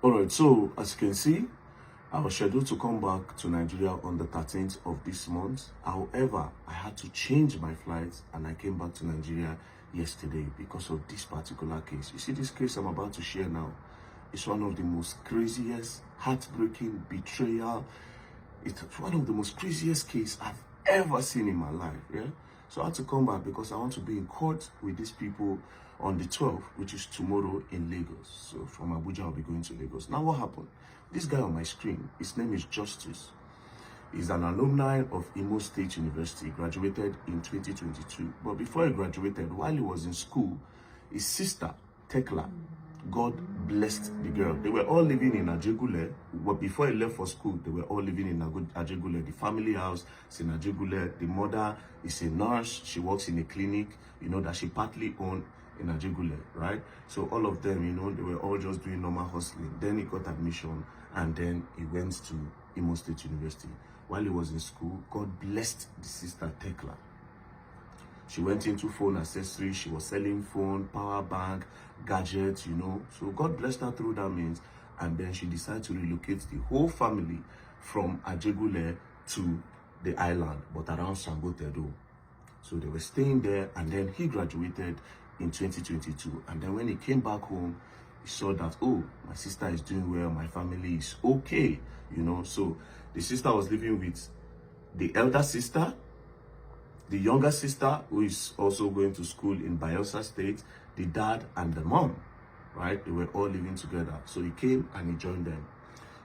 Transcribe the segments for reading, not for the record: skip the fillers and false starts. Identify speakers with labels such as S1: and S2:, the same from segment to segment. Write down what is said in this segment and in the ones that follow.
S1: All right, so as you can see, I was scheduled to come back to Nigeria on the 13th of this month. However, I had to change my flight and I came back to Nigeria yesterday because of this particular case. You see, this case I'm about to share now is one of the most craziest, heartbreaking betrayal. It's one of the most craziest cases I've ever seen in my life. Yeah. So I had to come back because I want to be in court with these people on the 12th, which is tomorrow in Lagos. So from Abuja, I'll be going to Lagos. Now, what happened? This guy on my screen, his name is Justice. He's an alumni of Imo State University, graduated in 2022. But before he graduated, while he was in school, his sister, Tekla, God blessed the girl. They were all living in Ajegule. But before he left for school, they were all living in Ajegule. The family house is in Ajegule. The mother is a nurse. She works in a clinic, that she partly owned in Ajegule, right? So all of them, they were all just doing normal hustling. Then he got admission and then he went to Imo State University. While he was in school, God blessed the sister Tekla. She went into phone accessories. She was selling phone, power bank, gadgets, So God blessed her through that means. And then she decided to relocate the whole family from Ajegule to the island, but around Sangotedo. So they were staying there, and then he graduated in 2022. And then when he came back home, he saw that, oh, my sister is doing well, my family is okay, So the sister was living with the elder sister, the younger sister, who is also going to school in Bayelsa State, the dad and the mom, right? They were all living together. So he came and he joined them.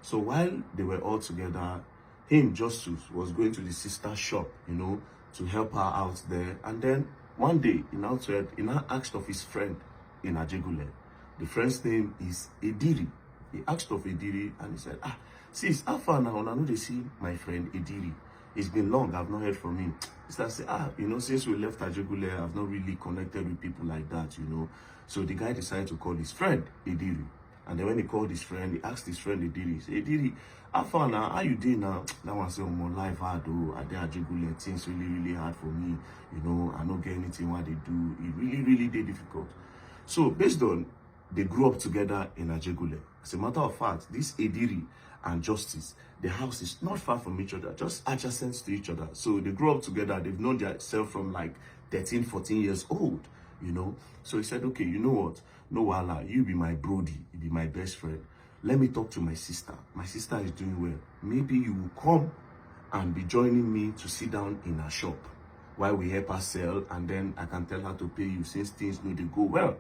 S1: So while they were all together, Justice, was going to the sister's shop, to help her out there. And then one day, he now asked of his friend in Ajegule. The friend's name is Ediri. He asked of Ediri and he said, sis, how far now? I know they see my friend Ediri. It's been long, I've not heard from him. He started saying, since we left Ajegule, I've not really connected with people like that, So the guy decided to call his friend Ediri. And then when he called his friend, he asked his friend Ediri, he said, Ediri, how far now? How you doing now? That one said, my life hard, oh, I did Ajegule, things really, really hard for me. I don't get anything what they do. It really, really did difficult. So based on, they grew up together in Ajegule. As a matter of fact, this Ediri and Justice, the house is not far from each other, just adjacent to each other. So they grew up together. They've known themselves from like 13, 14 years old, So he said, okay, you know what? No, Wala, you be my brody. You be my best friend. Let me talk to my sister. My sister is doing well. Maybe you will come and be joining me to sit down in her shop while we help her sell, and then I can tell her to pay you since things need to go well,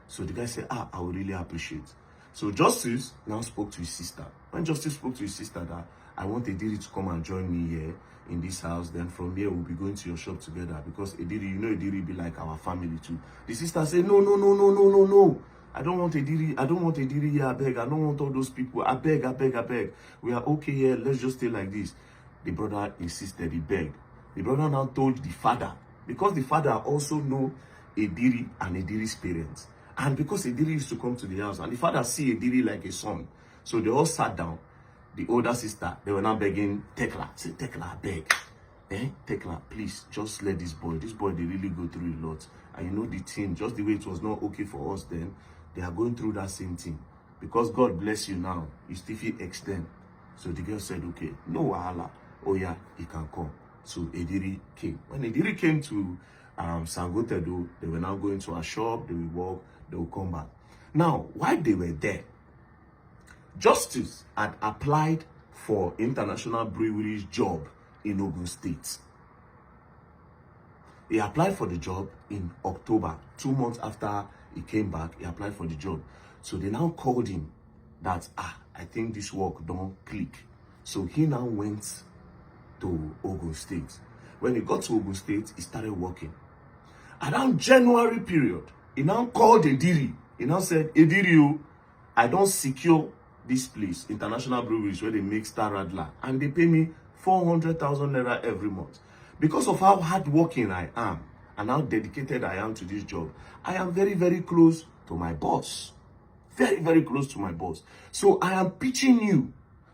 S1: So the guy said, I would really appreciate. So Justice now spoke to his sister. When Justice spoke to his sister that I want Ediri to come and join me here in this house, then from here we'll be going to your shop together, because Ediri, Ediri be like our family too. The sister said, no. I don't want Ediri here, I beg. I don't want all those people. I beg. We are okay here. Let's just stay like this. The brother insisted, he begged. The brother now told the father, because the father also know Ediri and Ediri's parents. And because Ediri used to come to the house, and the father see Ediri like a son. So they all sat down. The older sister, they were now begging Tekla. Say, Tekla, I beg. Tekla, please, just let this boy. This boy, they really go through a lot. And the thing, just the way it was not okay for us then, they are going through that same thing. Because God bless you now, you still feel extend. So the girl said, okay, no wahala. Oh yeah, he can come. So Ediri came. When Ediri came to Sangotedo, they were now going to a shop, they will walk, they will come back. Now, while they were there, Justice had applied for International Brewery's job in Ogun State. He applied for the job in October. 2 months after he came back, he applied for the job. So they now called him that, I think this work don't click. So he now went to Ogun State. When he got to Ogun State, he started working. Around January period, he now called Ediri. He now said, Ediri, I don't secure this place, International Breweries, where they make Star Radler, and they pay me 400,000 naira every month. Because of how hardworking I am and how dedicated I am to this job, I am very, very close to my boss. Very, very close to my boss. So I am pitching you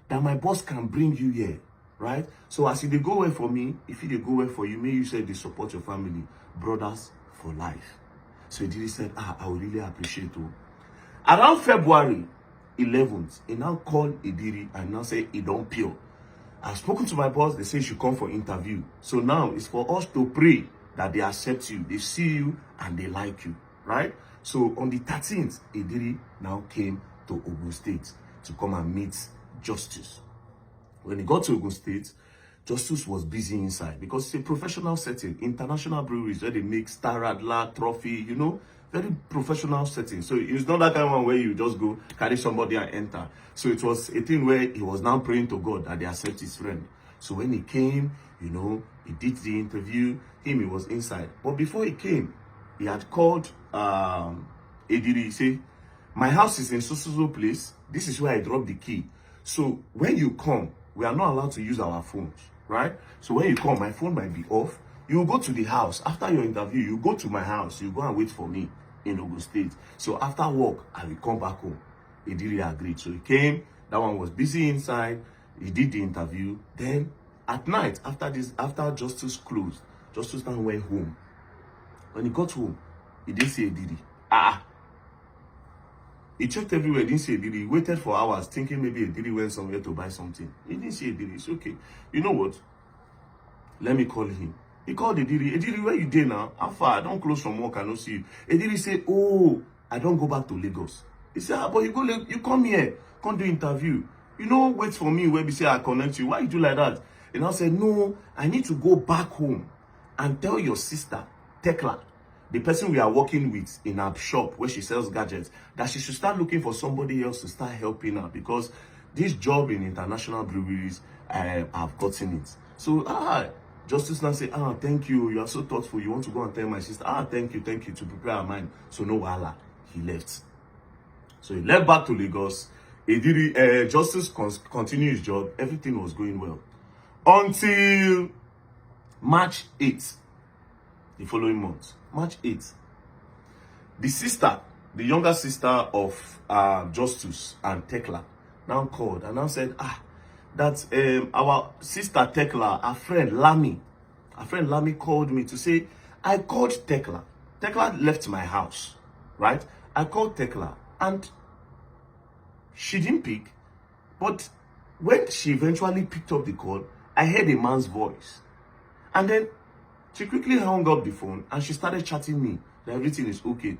S1: that my boss can bring you here, right? So as if they go well for me, if they go well for you, may you say they support your family. Brothers for life. So Ediri said, I would really appreciate it. Around February, 11th, he now called Idiri and now say he don't pure. I've spoken to my boss, they say you should come for interview. So now it's for us to pray that they accept you, they see you, and they like you, right? So on the 13th, Idiri now came to Ogun State to come and meet Justice. When he got to Ogun State, Justice was busy inside because it's a professional setting, international breweries where they make Star Radler, Trophy, you know, very professional setting. So it's not that kind of one where you just go carry somebody and enter. So it was a thing where he was now praying to God that they accept his friend. So when he came, you know, he did the interview, he was inside. But before he came, he had called Ediri. He said, my house is in so place. This is where I dropped the key. So when you come, we are not allowed to use our phones, right? So when you come, my phone might be off. You go to the house. After your interview, you go to my house. You go and wait for me in Ogun State. So after work, I will come back home. Ediri agreed. So he came. That one was busy inside. He did the interview. Then at night, after Justice closed, Justice now went home. When he got home, he didn't see Ediri. He checked everywhere, didn't see Ediri. He waited for hours, thinking maybe Ediri went somewhere to buy something. He didn't see Ediri. It's okay. You know what? Let me call him. He called Ediri. Ediri, where you there now? How far? I don't close from work. I don't see you. Ediri said, oh, I don't go back to Lagos. He said, but you come here. Come do interview. You know, wait for me where we say I connect you. Why you do like that? And I said, no, I need to go back home and tell your sister, Tekla, the person we are working with in our shop where she sells gadgets, that she should start looking for somebody else to start helping her because this job in international breweries, I've gotten it. So, Justice now say, thank you. You are so thoughtful. You want to go and tell my sister, thank you, to prepare her mind. So no wahala. He left. So he left back to Lagos. Justice continued his job. Everything was going well. Until March 8th, the following month. March 8th. The sister, the younger sister of Justice and Tekla, now called and now said, that our sister Tekla, our friend Lami called me to say, I called Tekla. Tekla left my house, right? I called Tekla and she didn't pick. But when she eventually picked up the call, I heard a man's voice. And then she quickly hung up the phone and she started chatting me that everything is okay.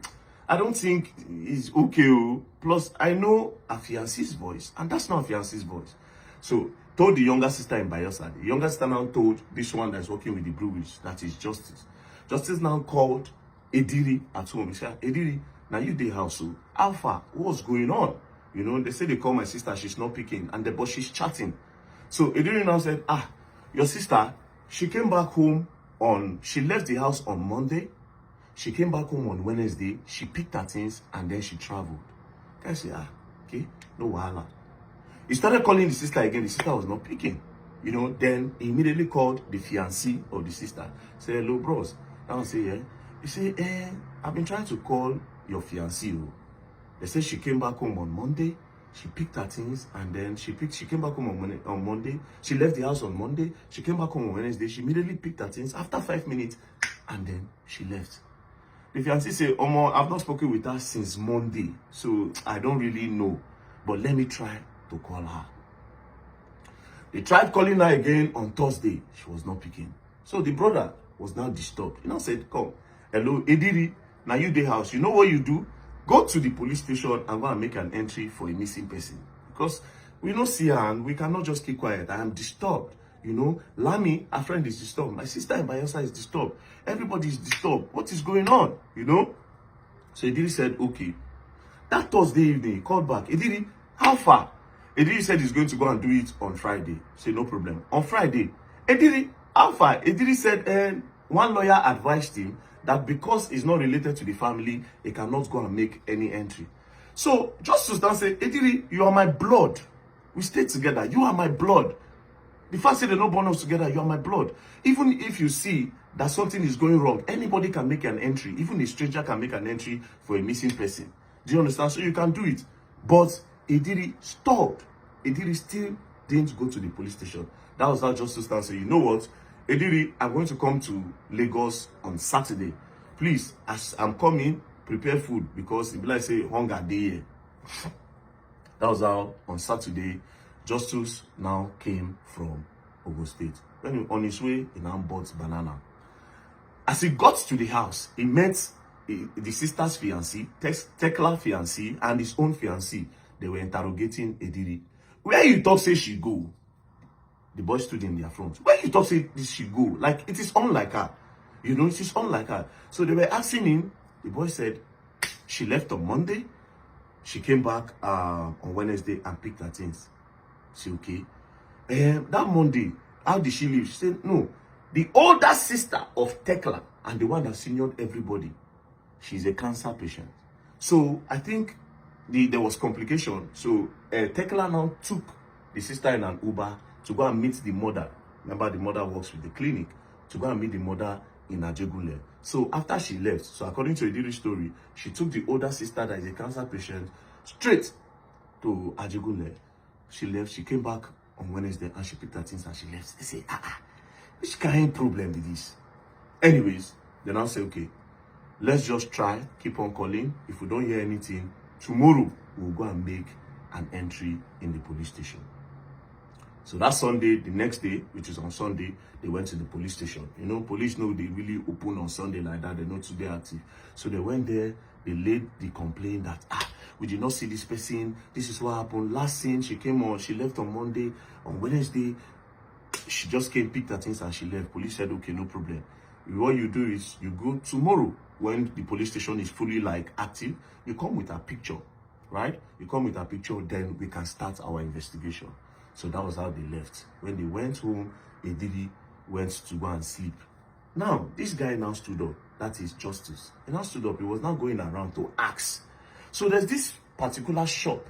S1: I don't think it's okay. Plus, I know a fiancé's voice, and that's not a fiancé's voice. So, told the younger sister in Bayelsa. The younger sister now told this one that's working with the breweries, that is Justice. Justice now called Ediri at home. He said, Ediri, now you the house, so Alpha, what's going on? You know, they say they call my sister, she's not picking, but she's chatting. So Ediri now said, your sister, she came back home she left the house on Monday. She came back home on Wednesday. She picked her things and then she traveled. I said, okay, no wahala. He started calling the sister again. The sister was not picking. You know, then he immediately called the fiancé of the sister. Say, hello, bros. I say, yeah. He said, I've been trying to call your fiancé. They said she came back home on Monday. She picked her things and then she came back home on Monday. She left the house on Monday. She came back home on Wednesday. She immediately picked her things after 5 minutes and then she left. The fiancé said, Omo, I've not spoken with her since Monday, so I don't really know. But let me try to call her. They tried calling her again on Thursday. She was not picking. So the brother was now disturbed. He now said, come, hello, Ediri, now you the house. You know what you do? Go to the police station and go and make an entry for a missing person. Because we don't see her and we cannot just keep quiet. I am disturbed. You know, Lami, our friend, is disturbed. My sister in Bayelsa is disturbed. Everybody is disturbed. What is going on? You know? So Ediri said, okay. That Thursday evening, he called back. Ediri, how far? Ediri said he's going to go and do it on Friday. Say, no problem. On Friday, Ediri, how far? Ediri said, one lawyer advised him that because it's not related to the family, he cannot go and make any entry. So, Justice then said, Ediri, you are my blood. We stay together. You are my blood. The fact that they don't born us together, you are my blood. Even if you see that something is going wrong, anybody can make an entry. Even a stranger can make an entry for a missing person. Do you understand? So you can do it. But Ediri stopped. Ediri still didn't go to the police station. That was how Justice then said, you know what? Ediri, I'm going to come to Lagos on Saturday. Please, as I'm coming, prepare food because it be like say hunger day here. That was how on Saturday, Justus now came from Ogun State. When he, on his way, he now bought banana. As he got to the house, he met the sister's fiancé, Tekla fiancé, and his own fiancé. They were interrogating Ediri. Where you talk say she go? The boy stood in their front. Where you talk say this she go? Like, it is unlike her. You know, it is unlike her. So they were asking him. The boy said, she left on Monday. She came back on Wednesday and picked her things. She okay? That Monday, how did she leave? She said, no. The older sister of Tekla and the one that seniored everybody, she's a cancer patient. So I think there was complication. So Tekla now took the sister in an Uber to go and meet the mother. Remember, the mother works with the clinic. To go and meet the mother in Ajegunle. So after she left, so according to Ediri's story, she took the older sister that is a cancer patient straight to Ajegunle. She left. She came back on Wednesday and she picked her things and she left. They say, which kind of problem with this? Anyways, they now say, okay, let's just try, keep on calling. If we don't hear anything, tomorrow we'll go and make an entry in the police station. So that Sunday, the next day, which is on Sunday, they went to the police station. You know, police know they really open on Sunday like that. They know today active. So they went there, they laid the complaint that, we did not see this person. This is what happened. Last scene, she came on, she left on Monday. On Wednesday, she just came, picked her things and she left. Police said, okay, no problem. What you do is you go tomorrow when the police station is fully like active, you come with a picture, right? You come with a picture, then we can start our investigation. So that was how they left. When they went home, Ediri went to go and sleep. Now, this guy now stood up. That is Justus. He now stood up. He was now going around to ask. So there's this particular shop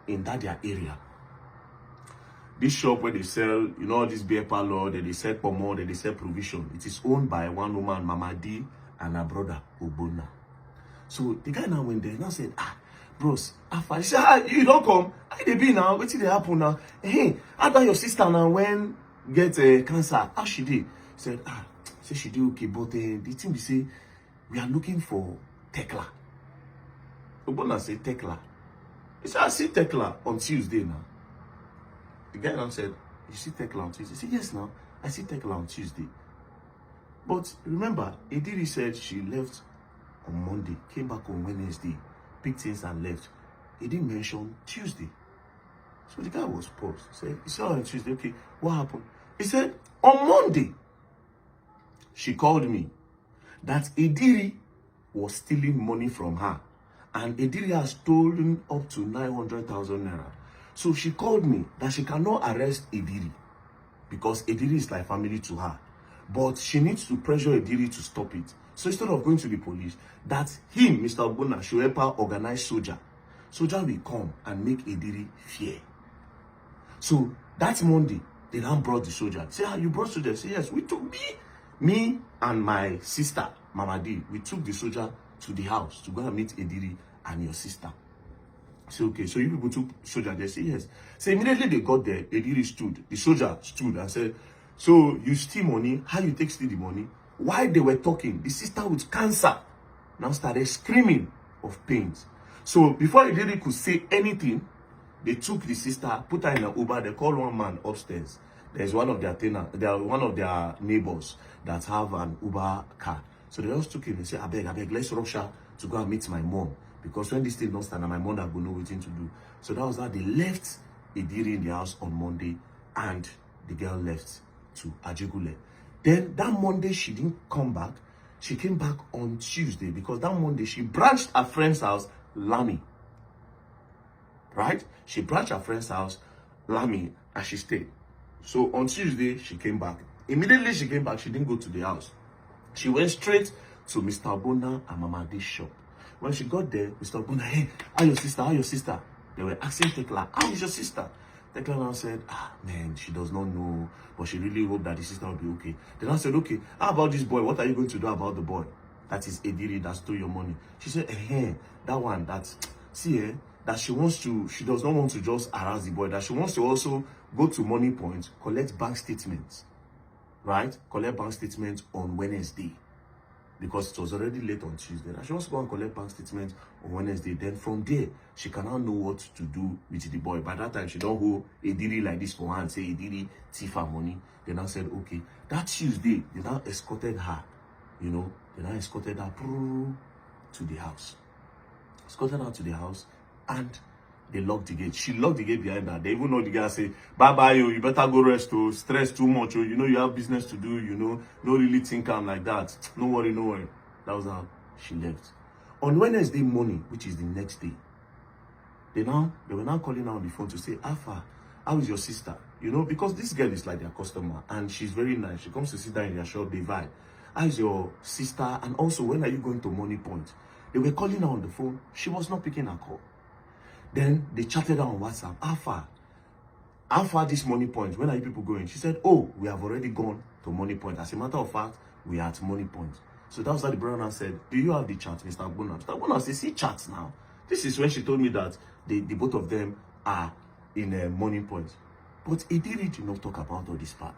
S1: in that their area. This shop where they sell, you know, this beer parlor, that they sell pomo, that they sell provision. It is owned by one woman, Mama D, and her brother, Obona. So the guy now went there and now said, bros, I said, you don't come. How they be now? What's it happen now? Hey, how about your sister now when get cancer? How she did? He said, say she do okay, but the thing we say, we are looking for Tekla. Obona said, Tekla. He said, I see Tekla on Tuesday now. The guy now said, you see Tekla on Tuesday? He said, yes now, I see Tekla on Tuesday. But remember, Ediri said she left on Monday, came back on Wednesday, picked things and left. He didn't mention Tuesday. So the guy was paused. He said, you saw her on Tuesday, okay, what happened? He said, on Monday, she called me that Ediri was stealing money from her. And Ediri has stolen up to 900,000 naira. So she called me that she cannot arrest Ediri because Ediri is like family to her. But she needs to pressure Ediri to stop it. So instead of going to the police, that him, Mr. Obona, should help her organize soldier. Soldier will come and make Ediri fear. So that Monday, they now brought the soldier. Say, you brought soldier? Say, yes, we took me and my sister, Mama D, we took the soldier to the house to go and meet Ediri and your sister. Say, okay, so you people took soldier. They say, yes. So immediately they got there, Ediri stood. The soldier stood and said, so you steal money? How you take steal the money? While they were talking, the sister with cancer now started screaming of pain. So before Ediri could say anything, they took the sister, put her in an Uber. They called one man upstairs. There's one of their one of their neighbors that have an Uber car. So they just took him and said, I beg, let's rush her to go and meet my mom. Because when this thing don't stand, my mother will know what to do. So that was how they left Ediri in the house on Monday, and the girl left to Ajegunle. Then that Monday, she didn't come back. She came back on Tuesday because that Monday, she branched her friend's house, Lami. Right? She branched her friend's house, Lami, and she stayed. So on Tuesday, she came back. Immediately she came back, she didn't go to the house. She went straight to Mr. Obona and Mama D's shop. When she got there, Mr. Obona, hey, how your sister? How your sister? They were asking Tekla, how is your sister? Tekla now said, man, she does not know, but she really hoped that the sister will be okay. Then I said, okay, how about this boy? What are you going to do about the boy? That is Ediri that stole your money. She said, that one, that she does not want to just harass the boy, that she wants to also go to Money Point, collect bank statements, right? Collect bank statements on Wednesday. because it was already late on Tuesday. And she wants to go and collect bank statement on Wednesday. Then from there, she can now know what to do with the boy. By that time, she don't hold Ediri like this for her and say Ediri thief her money. They now said, okay, that Tuesday, they now escorted her, they now escorted her to the house. Escorted her to the house, and they locked the gate. She locked the gate behind her. They even know the guy say, bye-bye, you better go rest, stress too much, you have business to do, don't really think I'm like that. No worry. That was how she left. On Wednesday morning, which is the next day, they were now calling her on the phone to say, Alpha, how is your sister? Because this girl is like their customer, and she's very nice. She comes to sit down in their shop, they vibe. How is your sister? And also, when are you going to Money Point? They were calling her on the phone. She was not picking her call. Then they chatted her on WhatsApp. How far this Money Point? When are you people going? She said, oh, we have already gone to Money Point. As a matter of fact, we are at Money Point. So that was how the brother said, do you have the chat, Mr. Agbona? Mr. Agbona said, see chats now. This is when she told me that the both of them are in a Money Point. But Ediri did not talk about all this part.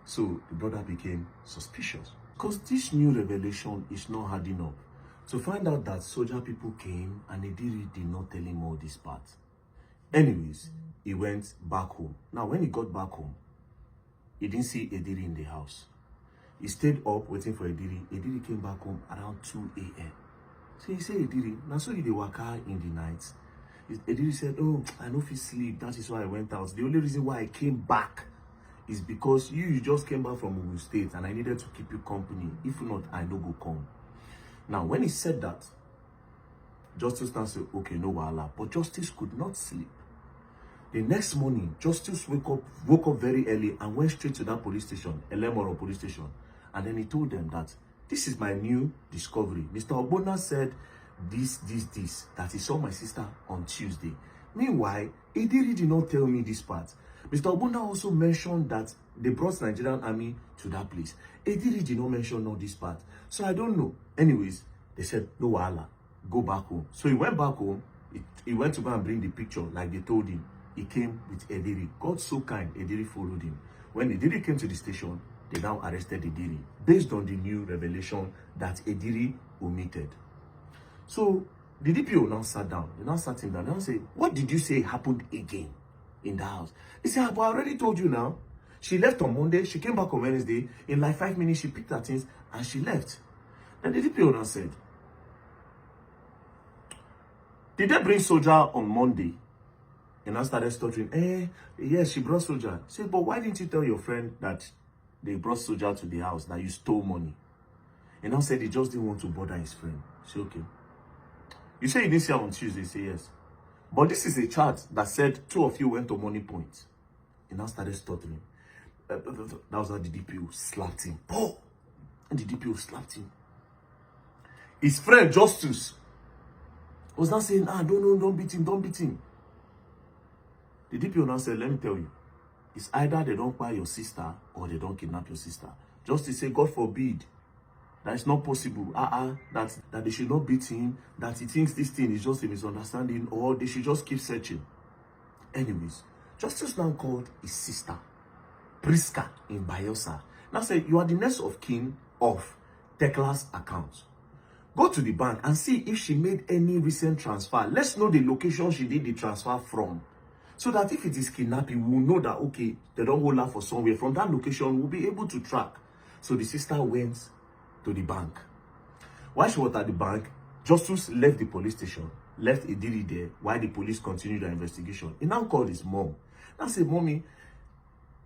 S1: So the brother became suspicious. Because this new revelation is not adding up. To find out that soldier people came and Ediri did not tell him all this part. Anyways, he went back home. Now, when he got back home, he didn't see Ediri in the house. He stayed up waiting for Ediri. Ediri came back home around 2 a.m. So he said, Ediri, now so you dey waka in the night. Ediri said, oh, I know if you sleep. That is why I went out. The only reason why I came back is because you just came back from Ogun State and I needed to keep you company. If not, I no go come. Now, when he said that, Justice now said, okay, no wahala. But Justice could not sleep. The next morning, Justice woke up very early and went straight to that police station, Elemoro police station. And then he told them that this is my new discovery. Mr. Ogbonna said this, that he saw my sister on Tuesday. Meanwhile, Ediri did not tell me this part. Mr. Ogbonna also mentioned that they brought Nigerian army to that place. Ediri did not mention all this part. So I don't know. Anyways, they said, no wahala, go back home. So he went back home. He went to go and bring the picture like they told him. He came with Ediri. God so kind, Ediri followed him. When Ediri came to the station, they now arrested Ediri based on the new revelation that Ediri omitted. So the DPO now sat down. They now sat him down. They now say, what did you say happened again in the house? He said, but I already told you now. She left on Monday. She came back on Wednesday. In like 5 minutes, she picked her things and she left. Then the DPO now said, did they bring soldier on Monday? And I started stuttering. Yes, she brought soldier. He said, but why didn't you tell your friend that they brought soldier to the house, that you stole money? And I said he just didn't want to bother his friend. He said, okay. You say you didn't see her on Tuesday? Say yes. But this is a chart that said 2 of you went to Money Point. And I started stuttering. That was how the DPO slapped him. Oh! And the DPO slapped him. His friend, Justice, was now saying, don't beat him. The DPO now said, let me tell you, it's either they don't buy your sister or they don't kidnap your sister. Justice said, God forbid, that is not possible. That they should not beat him, that he thinks this thing is just a misunderstanding, or they should just keep searching. Anyways, Justice now called his sister, Priska in Bayelsa. Now said, you are the next of kin of Tekla's account. Go to the bank and see if she made any recent transfer. Let's know the location she did the transfer from. So that if it is kidnapping, we'll know that, okay, they don't hold her for somewhere. From that location, we'll be able to track. So the sister went to the bank. While she was at the bank, Justice left the police station, left Ediri there, while the police continued their investigation. He now called his mom. Now said, Mommy,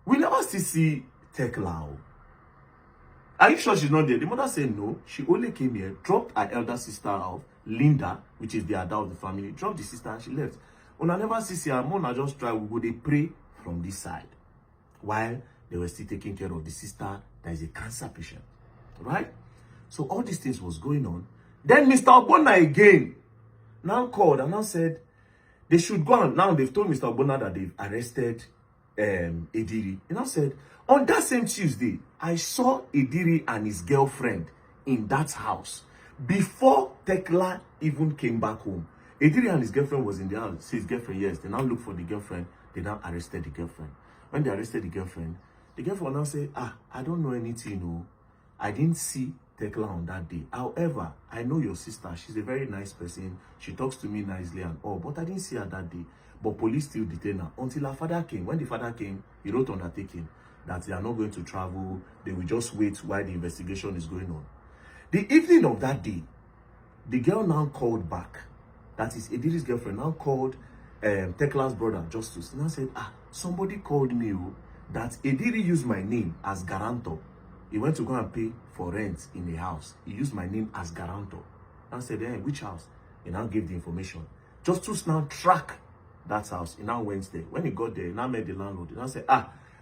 S1: we never still see Tekla. Are you sure she's not there? The mother said no. She only came here, dropped her elder sister off, Linda, which is the adult of the family, dropped the sister and she left. When I never see her, Mona just try, we go, they pray from this side. While they were still taking care of the sister that is a cancer patient. Right? So all these things was going on. Then Mr. Ogbonna again now called and now said they should go on. Now they've told Mr. Ogbonna that they've arrested Ediri. And now said, on that same Tuesday, I saw Ediri and his girlfriend in that house before Tekla even came back home. Ediri and his girlfriend was in the house. So his girlfriend, yes. They now look for the girlfriend. They now arrested the girlfriend. When they arrested the girlfriend now said, I don't know anything, no. I didn't see Tekla on that day. However, I know your sister. She's a very nice person. She talks to me nicely and all, but I didn't see her that day. But police still detained her until her father came. When the father came, he wrote undertaking that they are not going to travel. They will just wait while the investigation is going on. The evening of that day, the girl now called back. That is Ediri's girlfriend now called Tekla's brother, Justus. And I said, somebody called me that Ediri used my name as guarantor. He went to go and pay for rent in a house. He used my name as guarantor. I said, which house? He now gave the information. Justus now track that house. He now went there. When he got there, he now met the landlord. He now said,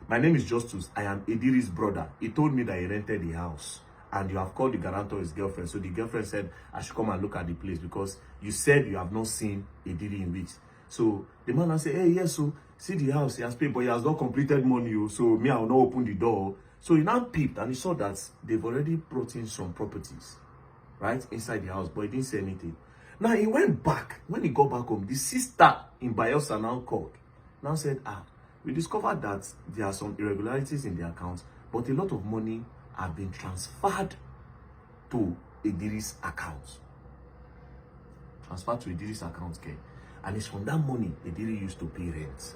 S1: my name is Justus. I am Ediri's brother. He told me that he rented the house. And you have called the guarantor his girlfriend. So the girlfriend said, I should come and look at the place because you said you have not seen Ediri in weeks. So the man now said, yes, so see the house, he has paid, but he has not completed money. So me, I will not open the door. So he now peeped and he saw that they've already brought in some properties, right, inside the house, but he didn't say anything. Now he went back. When he got back home, the sister in Bayelsa now called. Now said, we discovered that there are some irregularities in the account, but a lot of money have been transferred to Ediri's account. Transferred to Ediri's account, okay? And it's from that money Ediri used to pay rent.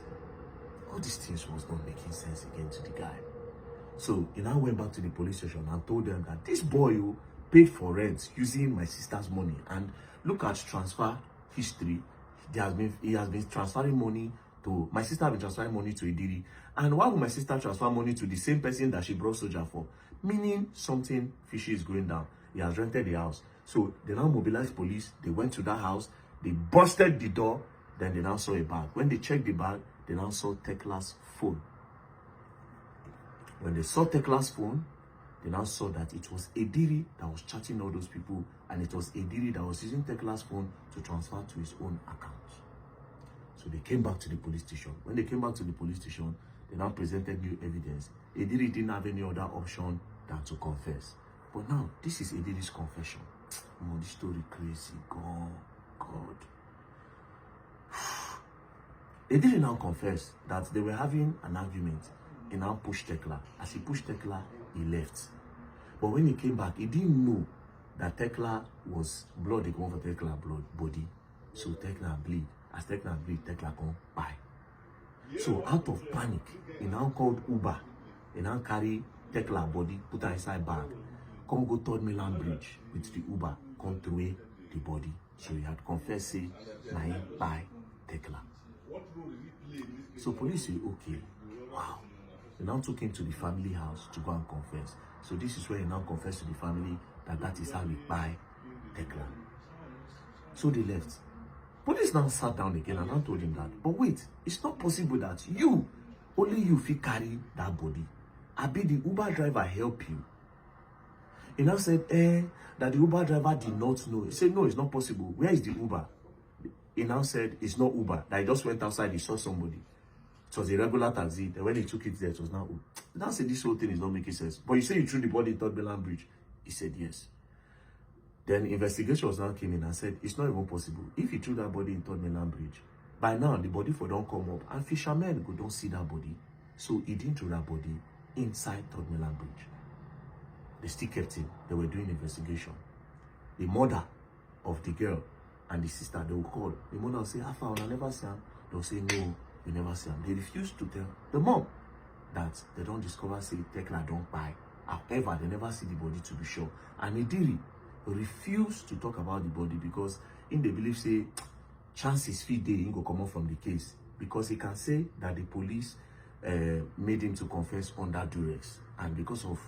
S1: All these things was not making sense again to the guy. So he now went back to the police station and told them that this boy paid for rent using my sister's money. And look at transfer history. He has been transferring money to my sister. Has been transferring money to Ediri. And why would my sister transfer money to the same person that she brought soldier for? Meaning something fishy is going down. He has rented the house. So they now mobilized police. They went to that house. They busted the door. Then they now saw a bag. When they checked the bag, they now saw Tekla's phone. When they saw Tekla's phone, they now saw that it was Ediri that was chatting all those people, and it was Ediri that was using Tekla's phone to transfer to his own account. So they came back to the police station. When they came back to the police station, they now presented new evidence. Ediri didn't have any other option than to confess. But now, this is Ediri's confession. Oh, this story crazy. God. Ediri now confessed that they were having an argument. He now pushed Tekla. As he pushed Tekla, he left. But when he came back, he didn't know that Tekla was blood. They come for Tekla body. So Tekla bleed. As Tekla bleed, Tekla come by. So out of panic, he now called Uber. He now carry Tekla body, put her inside bag. Come go Third Mainland Bridge with the Uber. Come through the body. So he had confessed, say, na him by Tekla. So police say, okay, wow. They now took him to the family house to go and confess. So this is where he now confessed to the family that is how he buy Tekla. So they left. Police now sat down again and I told him that, but wait, it's not possible that only you fit carry that body. Abi the Uber driver help you. He now said, that the Uber driver did not know. He said, no, it's not possible. Where is the Uber? He now said, it's not Uber. That he just went outside, he saw somebody. It was a regular taxi. Then when he took it there, it was now Uber. He now said, this whole thing is not making sense. But you say you threw the body in Third Mainland Bridge. He said, yes. Then investigations now came in and said, it's not even possible. If he threw that body in Third Mainland Bridge, by now the body for don't come up and fishermen go don't see that body. So he didn't throw that body inside Third Mainland Bridge. They still kept him. They were doing investigation. The mother of the girl and the sister, they will call. The mother will say, I found, I never see him. They'll say, no, you never see him. They refuse to tell the mom that they don't discover, say, Tekla don't buy. However, they never see the body to be sure. And Ediri refused to talk about the body because in they believe, say, chances fit day he go come out from the case. Because he can say that the police made him to confess under duress. And because of,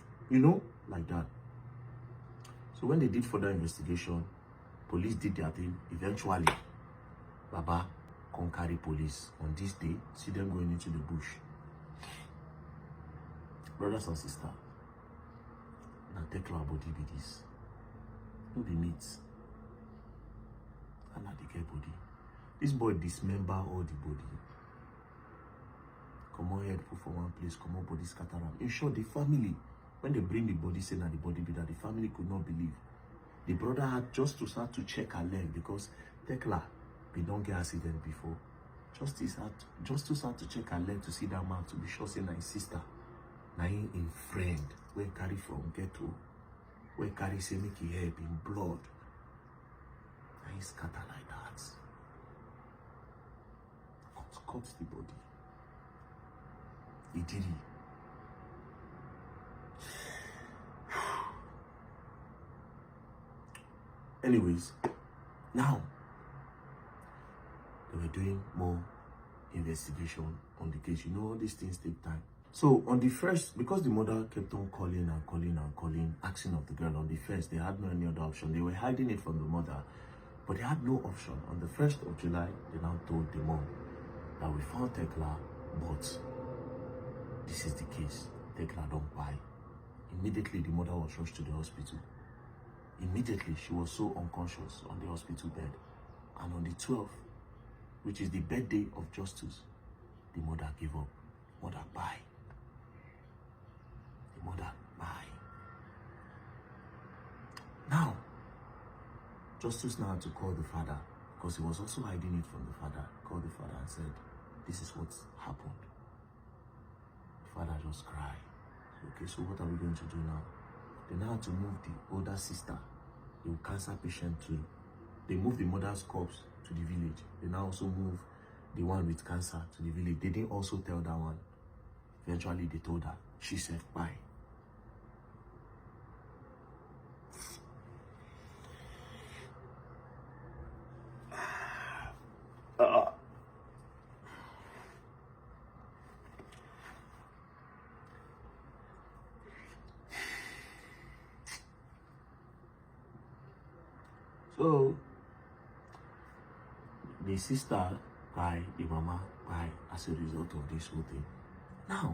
S1: like that. So when they did further investigation, police did their thing. Eventually, Baba come carry police on this day, see them going into the bush. Brothers and sisters, now Tekla body be this. No be meat. And now they get body. This boy dismember all the body. Come on head, put for one place, come on body scatter around. In short, the family, when they bring the body, say that the body be that, the family could not believe. The brother had just to start to check her leg because Tekla, we don't get accident before. Just to start to check her leg to see that man to be sure say na his sister, na him friend, where carry from ghetto. where carry say make he help in blood. And he scatter like that. Cut the body. He did it. Anyways, now they were doing more investigation on the case. You know, all these things take time. So on the first, because the mother kept on calling and calling and calling, asking of the girl on the first, they had no any other option. They were hiding it from the mother, but they had no option. On the 1st of July, they now told the mom that we found Tekla, but this is the case. Tekla don't buy. Immediately, the mother was rushed to the hospital. Immediately, she was so unconscious on the hospital bed. And on the 12th, which is the birthday of Justice, the mother gave up. Mother, bye. The mother, bye. Now, Justice now had to call the father, because he was also hiding it from the father. Called the father and said, this is what happened. The father just cried. Okay, so what are we going to do now? They now had to move the older sister, the cancer patient, too. They moved the mother's corpse to the village. They now also moved the one with cancer to the village. They didn't also tell that one. Eventually, they told her. She said, bye. So, the sister cried, the mama cried as a result of this whole thing. Now,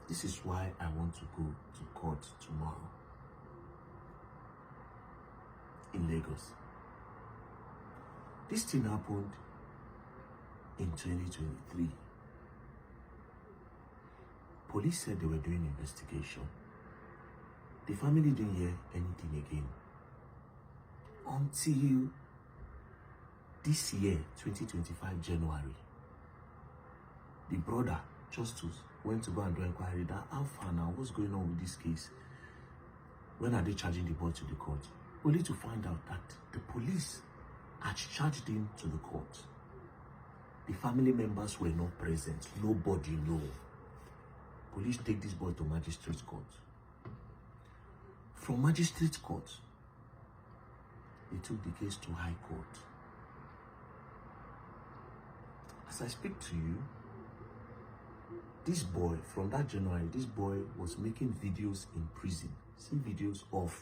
S1: this is why I want to go to court tomorrow in Lagos. This thing happened in 2023. Police said they were doing investigation. The family didn't hear anything again until this year, 2025 January. The brother, Justice, went to go and do inquiry that how far now, what's going on with this case? When are they charging the boy to the court? Only to find out that the police had charged him to the court. The family members were not present. Nobody knew. Police take this boy to magistrate court. From magistrate court, they took the case to High Court. As I speak to you, this boy, from that January, this boy was making videos in prison. See videos of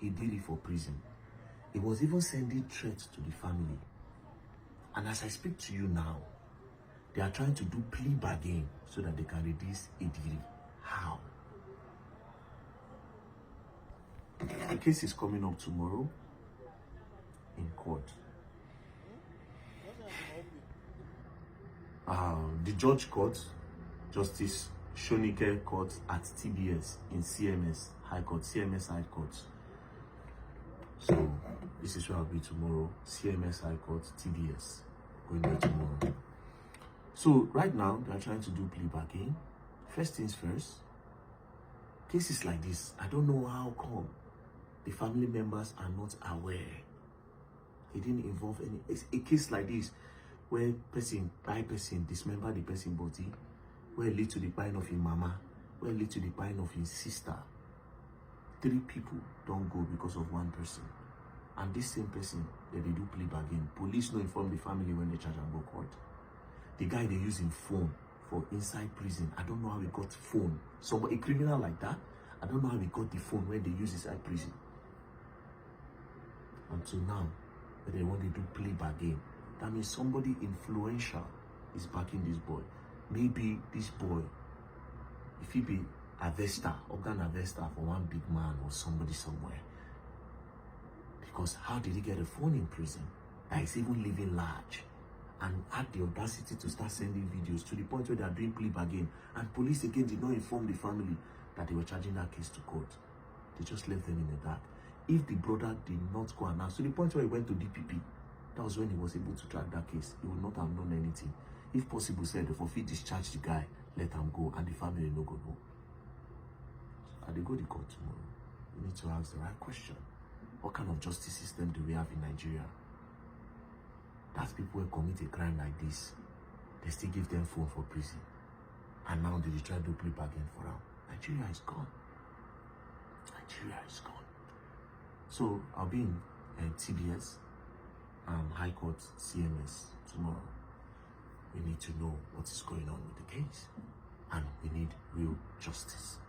S1: Idiri for prison. He was even sending threats to the family. And as I speak to you now, they are trying to do plea bargain so that they can release Idiri. How? The case is coming up tomorrow in court. The judge court, Justice Shonike Court at TBS in CMS High Court, CMS High Court. So this is where I'll be tomorrow, CMS High Court, TBS, going there tomorrow. So right now, they are trying to do plea bargain. First things first, cases like this, I don't know how come the family members are not aware. It didn't involve any, a case like this, where person by person dismember the person body, where it lead to the dying of his mama, where it lead to the dying of his sister. 3 people don't go because of one person. And this same person, that they do plea bargain. Police no inform the family when they charge and go court. The guy they use in phone for inside prison, I don't know how he got phone. Somebody, a criminal like that, I don't know how he got the phone when they use inside prison. Until now, but they want to do plea bargain. That means somebody influential is backing this boy. Maybe this boy, if he be harvester, organ harvester for one big man or somebody somewhere. Because how did he get a phone in prison that is even living large and had the audacity to start sending videos to the point where they are doing plea bargain, and police again did not inform the family that they were charging that case to court. They just left them in the dark. If the brother did not go announce to the point where he went to DPP, that was when he was able to track that case. He would not have known anything. If possible, said they forfeit discharge the guy, let him go, and the family no go know. So I dey go the court tomorrow. we need to ask the right question. What kind of justice system do we have in Nigeria? That people who commit a crime like this, they still give them phone for prison. And now they try to play bargain for them. Nigeria is gone. Nigeria is gone. So I'll be in TBS, High Court, CMS tomorrow. We need to know what is going on with the case. And we need real justice.